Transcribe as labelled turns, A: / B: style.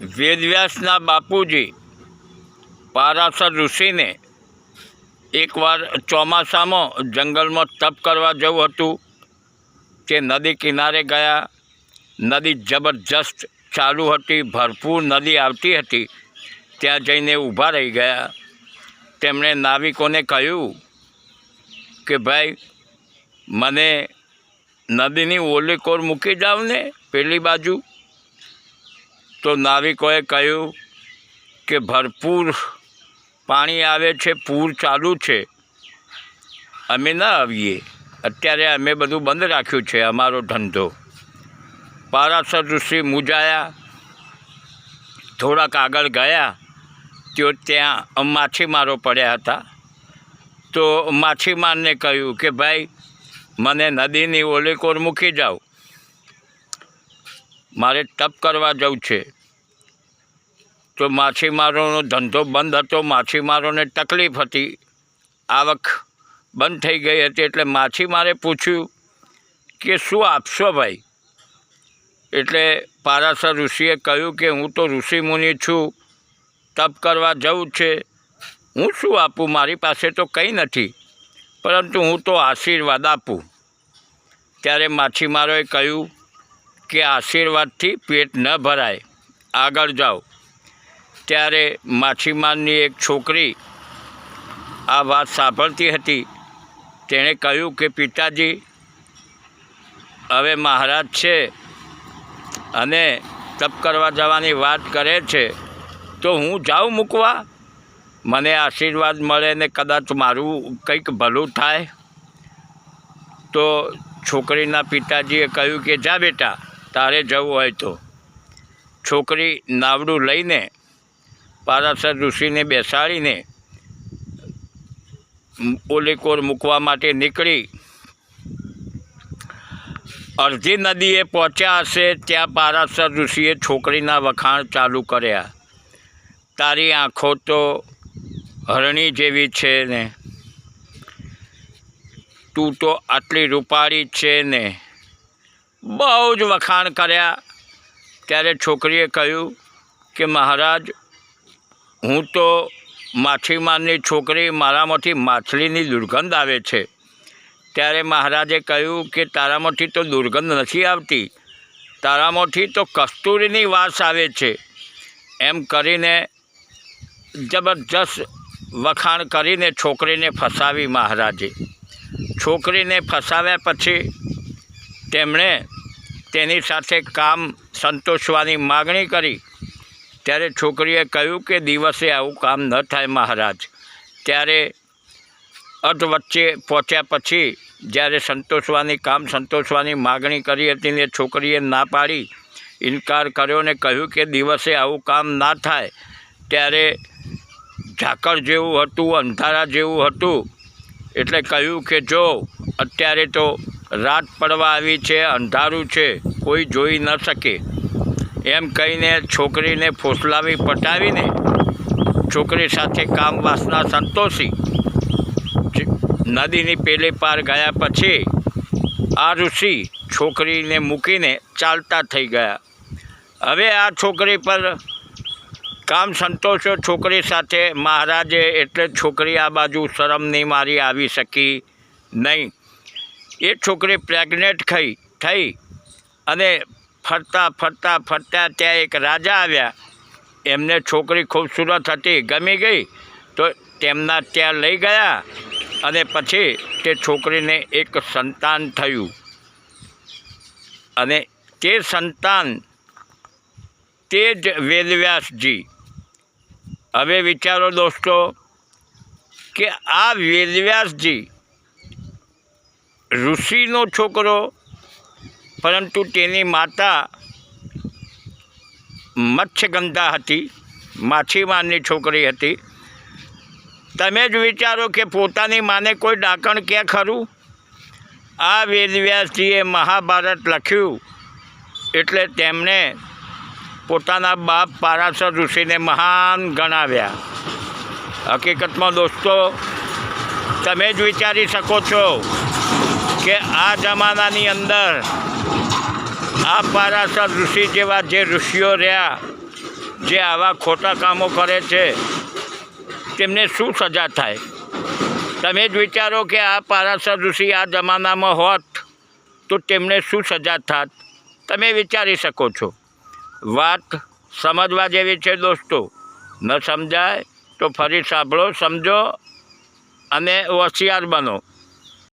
A: વેદવ્યાસના બાપુજી પારાશર ઋષિને એકવાર ચોમાસામાં જંગલમાં તપ કરવા જવું હતું તે નદી કિનારે ગયા. નદી જબરજસ્ત ચાલુ હતી, ભરપૂર નદી આવતી હતી. ત્યાં જઈને ઊભા રહી ગયા. તેમણે નાવિકોને કહ્યું કે ભાઈ મને નદીની ઓલી કોર મૂકી જાવ ને પેલી બાજુ. તો નાવિકોએ કહ્યું કે ભરપૂર પાણી આવે છે, પૂર ચાલુ છે, અમે ન આવીએ, અત્યારે અમે બધું બંધ રાખ્યું છે અમારો ધંધો. પારાશર ઋષિ મૂંઝાયા. થોડાક આગળ ગયા તો ત્યાં માછીમારો પડ્યા હતા. તો માછીમારને કહ્યું કે ભાઈ મને નદીની ઓલી કોર મૂકી જાઓ, મારે તપ કરવા જવું છે. તો માછીમારોનો ધંધો બંધ હતો, માછીમારોને તકલીફ હતી, આવક બંધ થઈ ગઈ હતી. એટલે માછીમારે પૂછ્યું કે શું આપશો ભાઈ? એટલે પારાશર ઋષિએ કહ્યું કે હું તો ઋષિમુનિ છું, તપ કરવા જવું છે, હું શું આપું, મારી પાસે તો કંઈ નથી, પરંતુ હું તો આશીર્વાદ આપું. ત્યારે માછીમારોએ કહ્યું કે આશીર્વાદથી પેટ ન ભરાય, આગળ જાઓ. ત્યારે માછીમારની એક છોકરી આ વાત સાંભળતી હતી. તેણે કહ્યું કે પિતાજી, હવે મહારાજ છે અને તપ કરવા જવાની વાત કરે છે, તો હું જાઉં મૂકવા, મને આશીર્વાદ મળે ને કદાચ મારું કંઈક ભલું થાય. તો છોકરીના પિતાજીએ કહ્યું કે જા બેટા, તારે જવું હોય તો. છોકરી નાવડું લઈને પારાશર ઋષિને બેસાડીને ઓલી કોર મૂકવા માટે નીકળી. અડધી નદીએ પહોંચ્યા હશે ત્યાં પારાશર ઋષિએ છોકરીના વખાણ ચાલુ કર્યા. તારી આંખો તો હરણી જેવી છે ને, તું તો આટલી રૂપાળી છે ને, બહુ જ વખાણ કર્યા. ત્યારે છોકરીએ કહ્યું કે મહારાજ, હું તો માછીમારની છોકરી, મારામાંથી માછલીની દુર્ગંધ આવે છે. ત્યારે મહારાજે કહ્યું કે તારામાંથી તો દુર્ગંધ નથી આવતી, તારામાંથી તો કસ્તુરીની વાસ આવે છે. એમ કરીને જબરજસ્ત વખાણ કરીને છોકરીને ફસાવી મહારાજે. છોકરીને ફસાવ્યા પછી તેમણે તેની સાથે કામ સંતોષવાની માગણી કરી. ત્યારે છોકરીએ કહ્યું કે દિવસે આવું કામ ન થાય મહારાજ. ત્યારે અધ વચ્ચે પહોંચ્યા પછી જ્યારે કામ સંતોષવાની માગણી કરી હતી ને છોકરીએ ના પાડી, ઇનકાર કર્યો ને કહ્યું કે દિવસે આવું કામ ના થાય. ત્યારે ઝાકળ જેવું હતું, અંધારા જેવું હતું. એટલે કહ્યું કે જો અત્યારે તો રાત પડવા આવી છે, અંધારું છે, કોઈ જોઈ ન શકે. એમ કહીને છોકરીને ફોસલાવી પટાવીને છોકરી સાથે કામ વાસના સંતોષી નદીની પેલે પાર ગયા. પછી આ ઋષિ છોકરીને મૂકીને ચાલતા થઈ ગયા. હવે આ છોકરી પર કામ સંતોષો છોકરી સાથે મહારાજે, એટલે છોકરી આ બાજુ શરમની મારી આવી શકી નહીં. એ છોકરી પ્રેગ્નેન્ટ થઈ અને ફરતા ફરતા ફરતા ત્યાં એક રાજા આવ્યા. એમને છોકરી ખૂબસૂરત હતી, ગમી ગઈ, તો તેમના ત્યાં લઈ ગયા. અને પછી તે છોકરીને એક સંતાન થયું અને તે સંતાન તે જ વેદવ્યાસજી. હવે વિચારો દોસ્તો કે આ વેદવ્યાસજી ઋષિનો છોકરો, પરંતુ તેની માતા મત્સ્યગંધા હતી, માછીમારની છોકરી હતી. તમે જ વિચારો કે પોતાની માને કોઈ ડાકણ ક્યાં ખરું? આ વેદવ્યાસજીએ મહાભારત લખ્યું એટલે તેમણે પોતાના બાપ પારાશર ઋષિને મહાન ગણાવ્યા. હકીકતમાં દોસ્તો તમે જ વિચારી શકો છો કે આ જમાનાની અંદર આ પારાશર ઋષિ જેવા જે ઋષિઓ રહ્યા જે આવા ખોટા કામો કરે છે તેમને શું સજા થાય? તમે જ વિચારો કે આ પારાશર ઋષિ આ જમાનામાં હોત તો તેમને શું સજા થાત? તમે વિચારી શકો છો. વાત સમજવા જેવી છે દોસ્તો. ન સમજાય તો ફરી સાંભળો, સમજો અને હોશિયાર બનો.